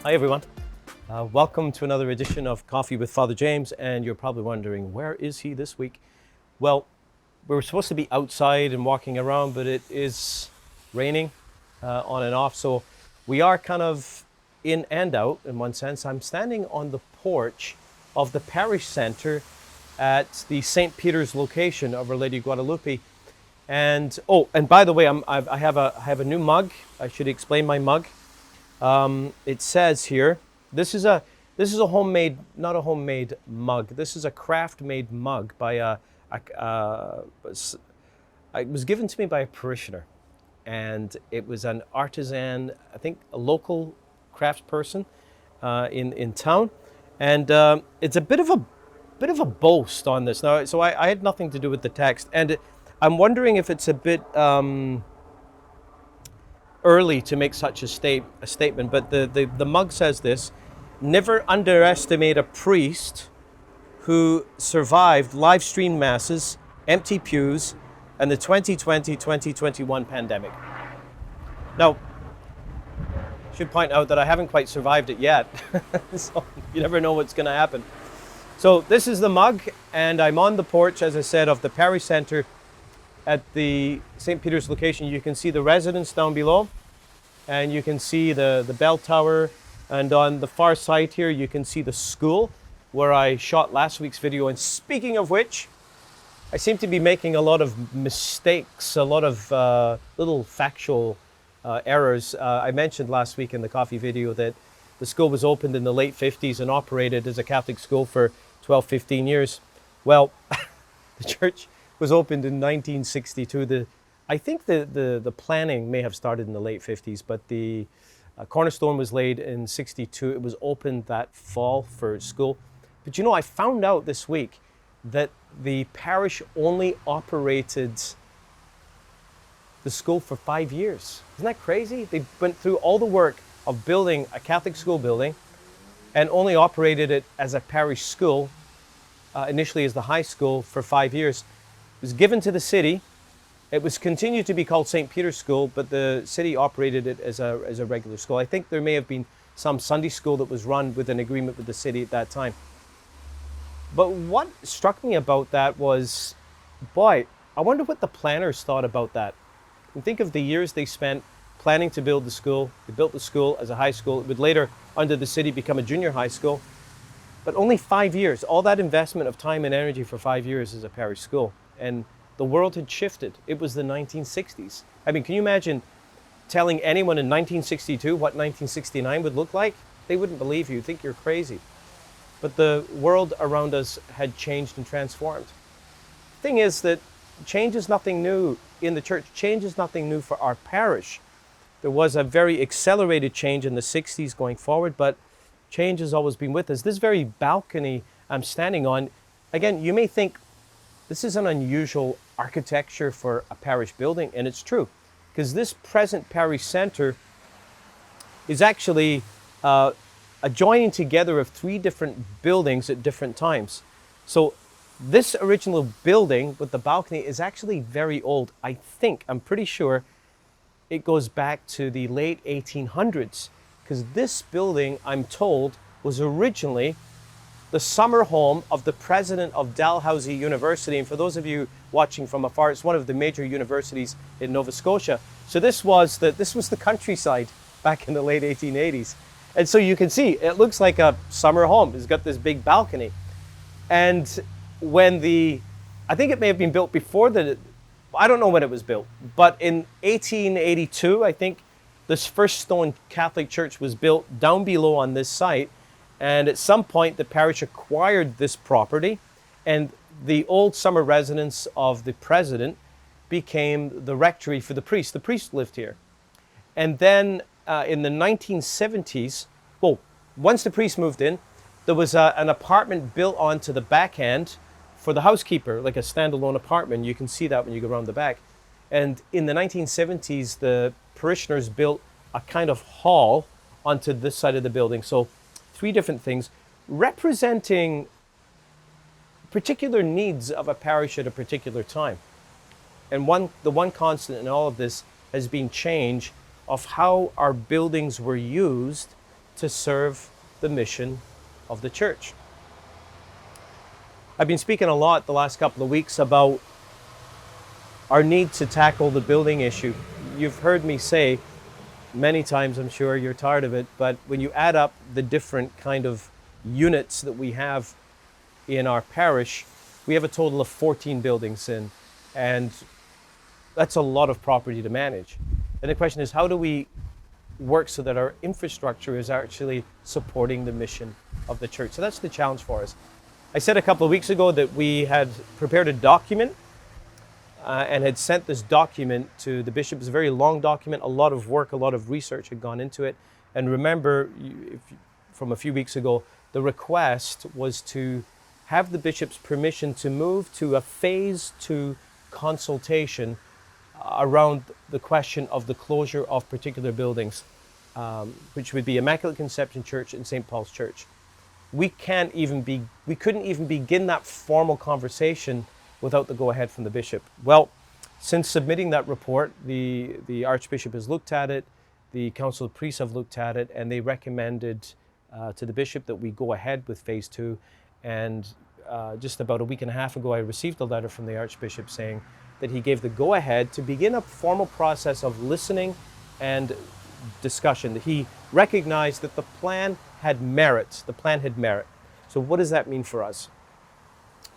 Hi everyone. Welcome to another edition of Coffee with Father James, and you're probably wondering, where is he this week? Well, we were supposed to be outside and walking around, but it is raining on and off, so we are kind of in and out in one sense. I'm standing on the porch of the parish center at the St. Peter's location of Our Lady of Guadalupe. And by the way, I have a new mug. I should explain my mug. It says here, this is a homemade, not a homemade mug. This is a craft-made mug by it was given to me by a parishioner, and it was an artisan, I think a local craft person in town, and it's a bit of a boast on this. Now, so I had nothing to do with the text, and I'm wondering if it's a bit early to make such a statement, but the mug says this: never underestimate a priest who survived live stream masses, empty pews, and the 2020-2021 pandemic. Now, I should point out that I haven't quite survived it yet, so you never know what's going to happen. So this is the mug, and I'm on the porch, as I said, of the parish center at the St. Peter's location. You can see the residence down below, and you can see the bell tower, and on the far side here you can see the school where I shot last week's video. And speaking of which, I seem to be making a lot of mistakes, a lot of little factual errors. I mentioned last week in the coffee video that the school was opened in the late 50s and operated as a Catholic school for 12-15 years. Well, the church was opened in 1962. I think the planning may have started in the late 50s, but the cornerstone was laid in 62. It was opened that fall for school. But you know, I found out this week that the parish only operated the school for 5 years. Isn't that crazy? They went through all the work of building a Catholic school building and only operated it as a parish school, initially as the high school, for 5 years. It was given to the city. It was continued to be called St. Peter's School, but the city operated it as a regular school. I think there may have been some Sunday school that was run with an agreement with the city at that time. But what struck me about that was, boy, I wonder what the planners thought about that. And think of the years they spent planning to build the school. They built the school as a high school. It would later, under the city, become a junior high school. But only 5 years, all that investment of time and energy for 5 years as a parish school. And the world had shifted. It was the 1960s. I mean, can you imagine telling anyone in 1962 what 1969 would look like? They wouldn't believe you. You'd think you're crazy. But the world around us had changed and transformed. The thing is that change is nothing new in the church. Change is nothing new for our parish. There was a very accelerated change in the 60s going forward, but change has always been with us. This very balcony I'm standing on, again, you may think this is an unusual architecture for a parish building, and it's true, because this present parish center is actually a joining together of 3 different buildings at different times. So this original building with the balcony is actually very old. I'm pretty sure it goes back to the late 1800s, because this building, I'm told, was originally the summer home of the president of Dalhousie University. And for those of you watching from afar, it's one of the major universities in Nova Scotia. So this was the countryside back in the late 1880s. And so you can see, it looks like a summer home. It's got this big balcony. And when I think it may have been built before I don't know when it was built, but in 1882, I think this first stone Catholic church was built down below on this site. And at some point, the parish acquired this property, and the old summer residence of the president became the rectory for the priest. The priest lived here. And then in the 1970s, once the priest moved in, there was an apartment built onto the backhand for the housekeeper, like a standalone apartment. You can see that when you go around the back. And in the 1970s, the parishioners built a kind of hall onto this side of the building. So 3 different things representing particular needs of a parish at a particular time. And the one constant in all of this has been change of how our buildings were used to serve the mission of the church. I've been speaking a lot the last couple of weeks about our need to tackle the building issue. You've heard me say many times, I'm sure you're tired of it, but when you add up the different kind of units that we have in our parish, we have a total of 14 buildings and that's a lot of property to manage. And the question is, how do we work so that our infrastructure is actually supporting the mission of the church? So that's the challenge for us. I said a couple of weeks ago that we had prepared a document and had sent this document to the bishop. It's a very long document, a lot of work, a lot of research had gone into it. And remember, from a few weeks ago, the request was to have the bishop's permission to move to a phase 2 consultation around the question of the closure of particular buildings, which would be Immaculate Conception Church and St. Paul's Church. We couldn't even begin that formal conversation without the go-ahead from the bishop. Well, since submitting that report, the Archbishop has looked at it, the Council of Priests have looked at it, and they recommended to the bishop that we go ahead with phase 2. And just about a week and a half ago, I received a letter from the Archbishop saying that he gave the go-ahead to begin a formal process of listening and discussion. That he recognized that the plan had merit. The plan had merit. So what does that mean for us?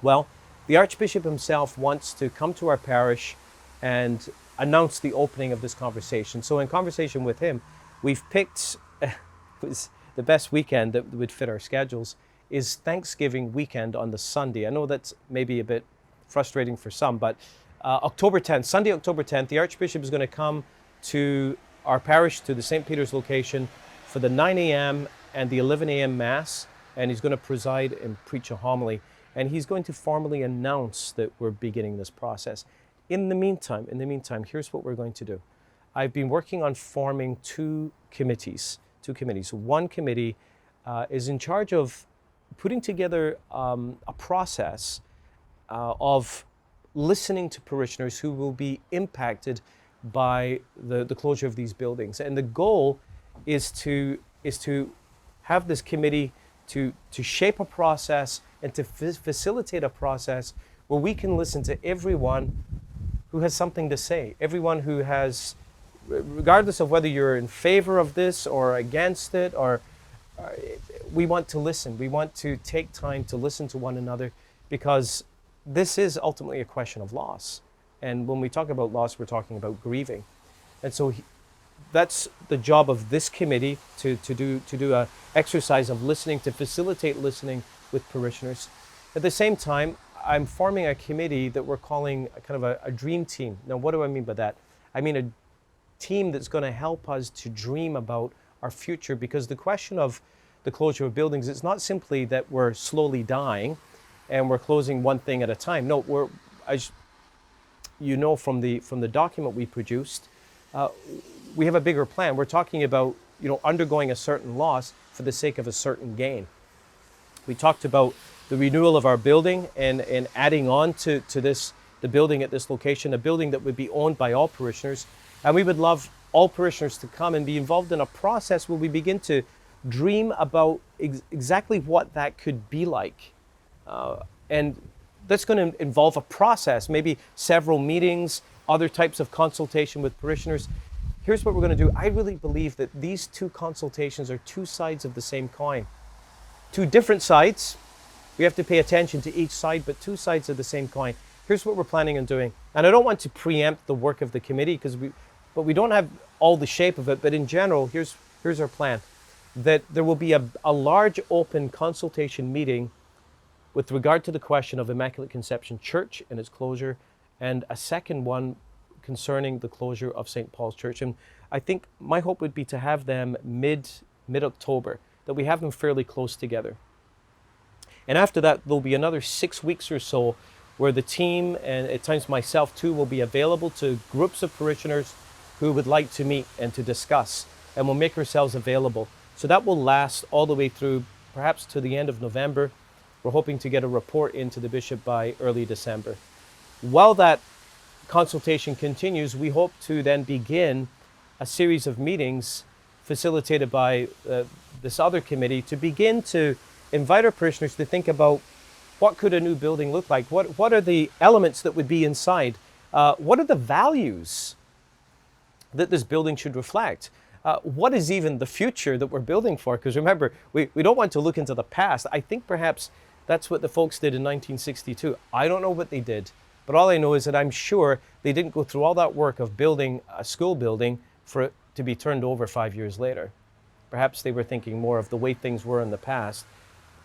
Well, the Archbishop himself wants to come to our parish and announce the opening of this conversation. So in conversation with him, we've picked the best weekend that would fit our schedules is Thanksgiving weekend on the Sunday. I know that's maybe a bit frustrating for some, but October 10th, Sunday, October 10th, the Archbishop is going to come to our parish, to the St. Peter's location for the 9 a.m. and the 11 a.m. Mass, and he's going to preside and preach a homily. And he's going to formally announce that we're beginning this process. In the meantime, here's what we're going to do. I've been working on forming two committees. One committee is in charge of putting together a process of listening to parishioners who will be impacted by the closure of these buildings. And the goal is to have this committee to shape a process and to facilitate a process where we can listen to everyone who has something to say, everyone who has, regardless of whether you're in favor of this or against it, or we want to listen. We want to take time to listen to one another, because this is ultimately a question of loss. And when we talk about loss, we're talking about grieving. And so that's the job of this committee, to do a exercise of listening, to facilitate listening with parishioners. At the same time, I'm forming a committee that we're calling a kind of a dream team. Now, what do I mean by that? I mean a team that's going to help us to dream about our future, because the question of the closure of buildings, it's not simply that we're slowly dying and we're closing one thing at a time. No, we're, as you know from the document we produced, we have a bigger plan. We're talking about, undergoing a certain loss for the sake of a certain gain. We talked about the renewal of our building and adding on to this, the building at this location, a building that would be owned by all parishioners. And we would love all parishioners to come and be involved in a process where we begin to dream about exactly what that could be like. And that's going to involve a process, maybe several meetings, other types of consultation with parishioners. Here's what we're going to do. I really believe that these two consultations are two sides of the same coin. Two different sides. We have to pay attention to each side, but two sides of the same coin. Here's what we're planning on doing. And I don't want to preempt the work of the committee, but we don't have all the shape of it. But in general, here's our plan. That there will be a large open consultation meeting with regard to the question of Immaculate Conception Church and its closure, and a second one concerning the closure of St. Paul's Church. And I think my hope would be to have them mid-October, that we have them fairly close together. And after that, there'll be another 6 weeks or so where the team, and at times myself too, will be available to groups of parishioners who would like to meet and to discuss, and we'll make ourselves available. So that will last all the way through, perhaps to the end of November. We're hoping to get a report into the bishop by early December. While that consultation continues, we hope to then begin a series of meetings facilitated by this other committee to begin to invite our parishioners to think about what could a new building look like? What are the elements that would be inside? What are the values that this building should reflect? What is even the future that we're building for? Because remember, we don't want to look into the past. I think perhaps that's what the folks did in 1962. I don't know what they did, but all I know is that I'm sure they didn't go through all that work of building a school building for it to be turned over 5 years later. Perhaps they were thinking more of the way things were in the past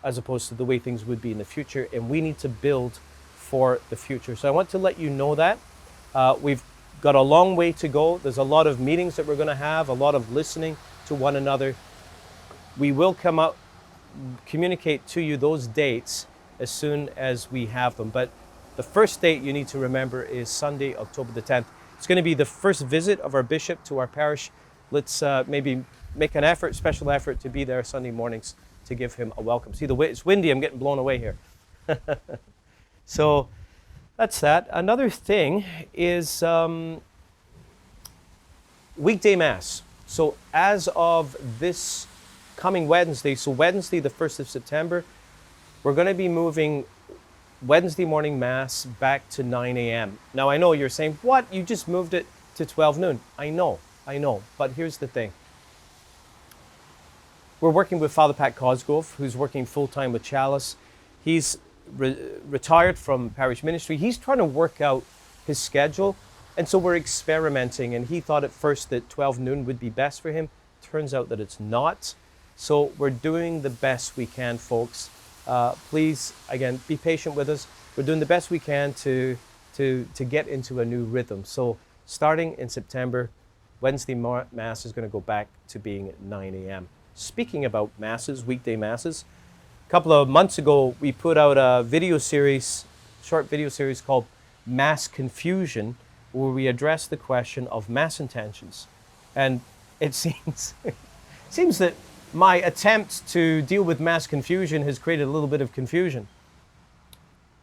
as opposed to the way things would be in the future, and we need to build for the future. So I want to let you know that. We've got a long way to go. There's a lot of meetings that we're going to have, a lot of listening to one another. We will come out, communicate to you those dates as soon as we have them. But the first date you need to remember is Sunday, October the 10th. It's going to be the first visit of our bishop to our parish. Let's maybe make an effort, special effort, to be there Sunday mornings to give him a welcome. See, it's windy. I'm getting blown away here. So that's that. Another thing is weekday Mass. So as of this coming Wednesday, so Wednesday, the 1st of September, we're going to be moving Wednesday morning Mass back to 9 a.m. Now, I know you're saying, what? You just moved it to 12 noon. I know. But here's the thing. We're working with Father Pat Cosgrove, who's working full-time with Chalice. He's retired from parish ministry. He's trying to work out his schedule, and so we're experimenting. And he thought at first that 12 noon would be best for him. Turns out that it's not. So we're doing the best we can, folks. Please, again, be patient with us. We're doing the best we can to get into a new rhythm. So starting in September, Wednesday Mass is going to go back to being at 9 a.m. Speaking about Masses, weekday Masses, a couple of months ago, we put out a video series, short video series called Mass Confusion, where we address the question of Mass intentions. And it seems that my attempt to deal with Mass confusion has created a little bit of confusion.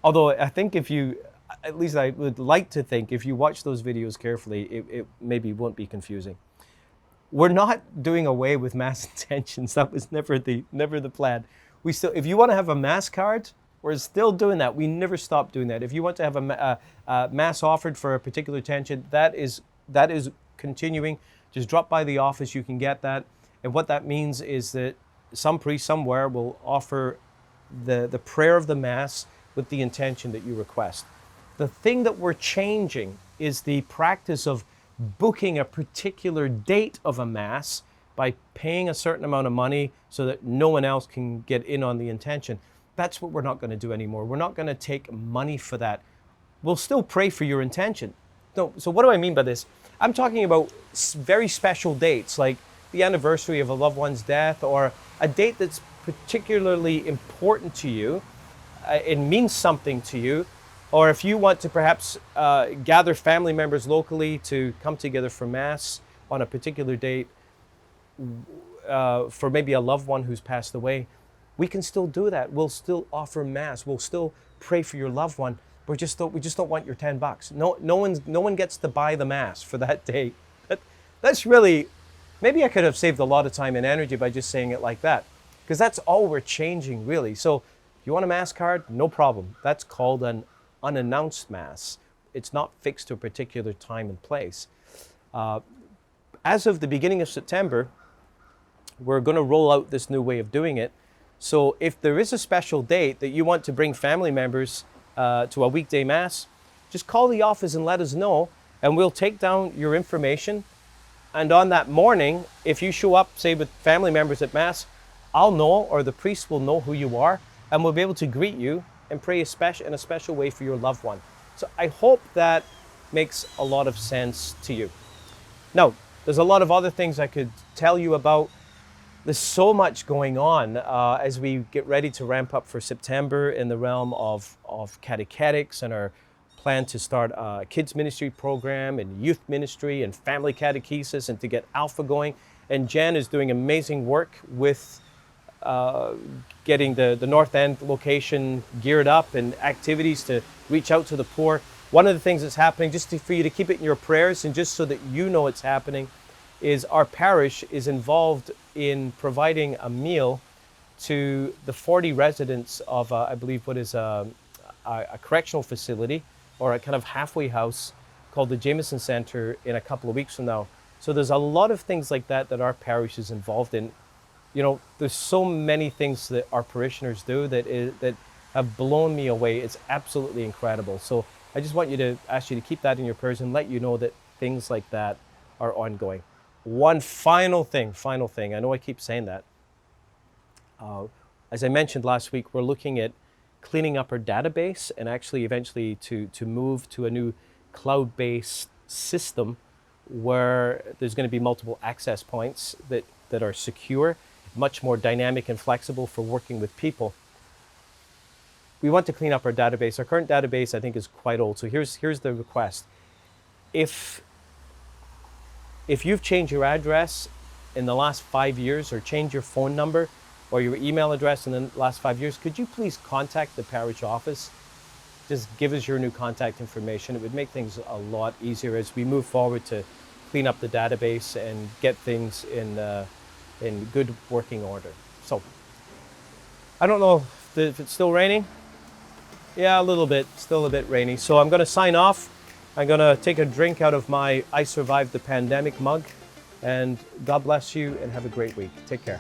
Although I think at least I would like to think, if you watch those videos carefully, it maybe won't be confusing. We're not doing away with Mass intentions. That was never the plan. We still, if you want to have a Mass card, we're still doing that. We never stop doing that. If you want to have a Mass offered for a particular intention, that is continuing. Just drop by the office, you can get that. And what that means is that some priest somewhere will offer the prayer of the Mass with the intention that you request. The thing that we're changing is the practice of booking a particular date of a Mass by paying a certain amount of money so that no one else can get in on the intention. That's what we're not going to do anymore. We're not going to take money for that. We'll still pray for your intention. No, so what do I mean by this? I'm talking about very special dates, like the anniversary of a loved one's death, or a date that's particularly important to you. It means something to you. Or if you want to perhaps gather family members locally to come together for Mass on a particular date for maybe a loved one who's passed away, we can still do that. We'll still offer Mass. We'll still pray for your loved one. We just don't want your $10. No one gets to buy the Mass for that date. That's really, maybe I could have saved a lot of time and energy by just saying it like that, because that's all we're changing, really. So if you want a Mass card, no problem. That's called an unannounced Mass. It's not fixed to a particular time and place. As of the beginning of September, we're going to roll out this new way of doing it. So if there is a special date that you want to bring family members to a weekday Mass, just call the office and let us know, and we'll take down your information. And on that morning, if you show up, say, with family members at Mass, I'll know, or the priest will know who you are, and we'll be able to greet you and pray in a special way for your loved one. So I hope that makes a lot of sense to you. Now, there's a lot of other things I could tell you about. There's so much going on as we get ready to ramp up for September in the realm of catechetics, and our plan to start a kids ministry program and youth ministry and family catechesis, and to get Alpha going. And Jen is doing amazing work with getting the North End location geared up and activities to reach out to the poor. One of the things that's happening, just for you to keep it in your prayers and just so that you know it's happening, is our parish is involved in providing a meal to the 40 residents of, I believe, what is a correctional facility or a kind of halfway house called the Jameson Center in a couple of weeks from now. So there's a lot of things like that that our parish is involved in. You know, there's so many things that our parishioners do that have blown me away. It's absolutely incredible. So I just want you to ask you to keep that in your prayers and let you know that things like that are ongoing. One final thing. I know I keep saying that. As I mentioned last week, we're looking at cleaning up our database and actually eventually to move to a new cloud-based system where there's going to be multiple access points that are secure, much more dynamic and flexible for working with people. We want to clean up our database. Our current database, I think, is quite old. So here's the request. If you've changed your address in the last 5 years or changed your phone number or your email address in the last 5 years, could you please contact the parish office? Just give us your new contact information. It would make things a lot easier as we move forward to clean up the database and get things in good working order. So, I don't know if it's still raining. Yeah, a little bit, still a bit rainy. So I'm going to sign off. I'm going to take a drink out of my I Survived the Pandemic mug. And God bless you and have a great week. Take care.